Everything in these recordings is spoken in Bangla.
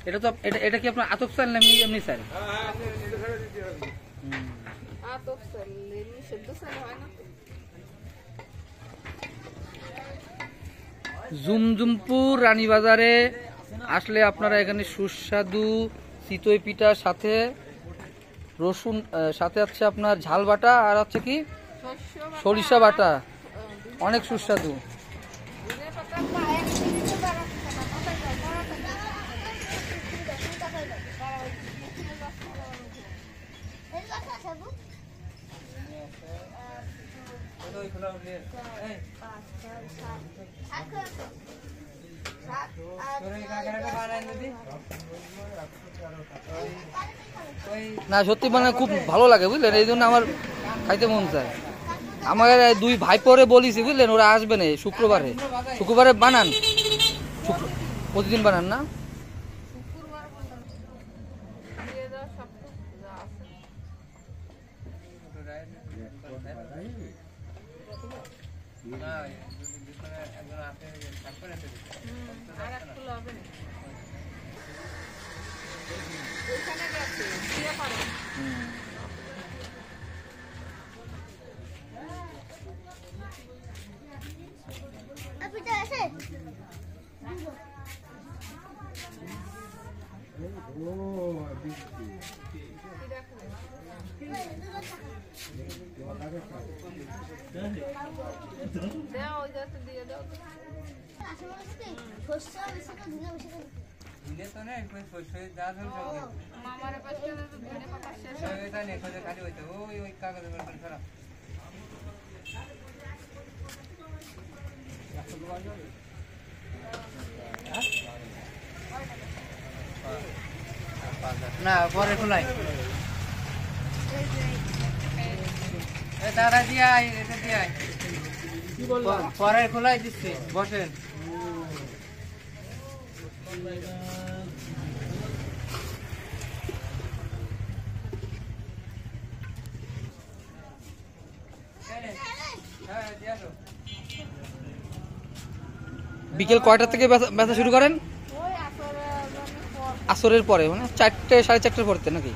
এটা তো এটা কি আপনার আতপ চাল না এমনি চাল? জুমজুমপুর রানীবাজারে আসলে আপনারা এখানে সুস্বাদু চিতই পিঠার সাথে রসুন সাথে হচ্ছে আপনার ঝাল বাটা আর হচ্ছে কি সরিষা বাটা, অনেক সুস্বাদু। না সত্যি মানে খুব ভালো লাগে বুঝলেন, এই জন্য আমার খাইতে মন চায়। আমাকে দুই ভাই পরে বলিছি বুঝলেন, ওরা আসবে না শুক্রবারে বানান, প্রতিদিন বানান না? না পরে খোলাই দাদা দিয়ে এটা দিয়ে পরে খোলাই দিচ্ছি, বসেন। বিকেল কয়টা থেকে ব্যথা শুরু করেন? আসরের পরে, মানে 4টে 4:30টার পরতে নাকি?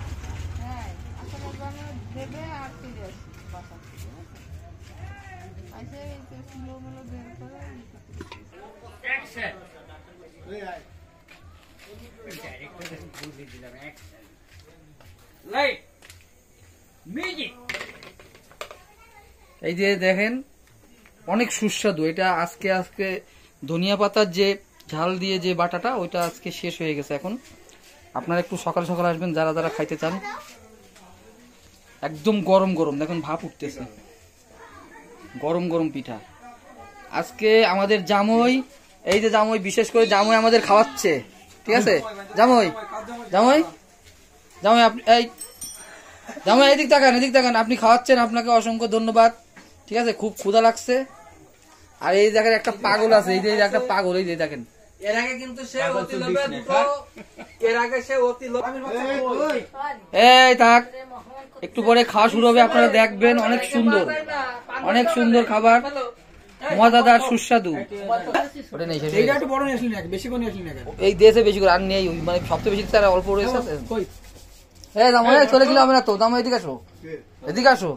এই যে দেখেন অনেক সুস্বাদু এটা। আজকে ধনিয়া পাতার যে ঝাল দিয়ে যে বাটাটা ওইটা আজকে শেষ হয়ে গেছে। এখন আপনারা একটু সকাল সকাল আসবেন যারা যারা খাইতে চান। একদম গরম গরম দেখুন ভাপ উঠতেছে, গরম গরম পিঠা। আজকে আমাদের জামাই, এই যে জামাই, বিশেষ করে জামাই আমাদের খাওয়াচ্ছে, ঠিক আছে? জামাই জামাই জামাই আপনি এই জামাই এদিক তাকান, আপনি খাওয়াচ্ছেন, আপনাকে অসংখ্য ধন্যবাদ, ঠিক আছে? খুব ক্ষুধা লাগছে। আর এই দেখেন একটা পাগল আছে, এই যে একটা পাগল, এই যে দেখেন এর আগে কিন্তু সে অতি লোভে দুটো, এর আগে সে অতি লোভে, এই থাক, একটু পরে খাওয়া শুরু হবে, আপনারা দেখবেন। অনেক সুন্দর খাবার, মজাদার সুস্বাদু। এই দেশে বেশি করে আর নেই, মানে সবচেয়ে বেশি তারা অল্প রয়েছে। চলে গেলে হবে না তো, দাম এদিকে আসো।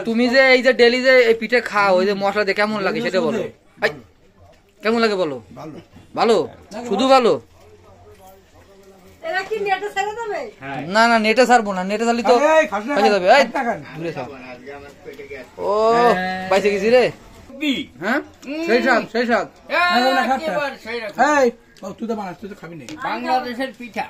তুমি যে এই যে ডেলি যে এই পিঠে খাও, ওই যে মশলা দিয়ে কেমন লাগে সেটা বলো। কেমন লাগে বলো? ভালো, শুধু ভালো? না না, নেটে ছাড়বো না, নেটে ছাড়লি তো যাবে। ও পাইছে গেছি রে। হ্যাঁ সেই সাথ তুই তো বাংলাদেশের পিঠা।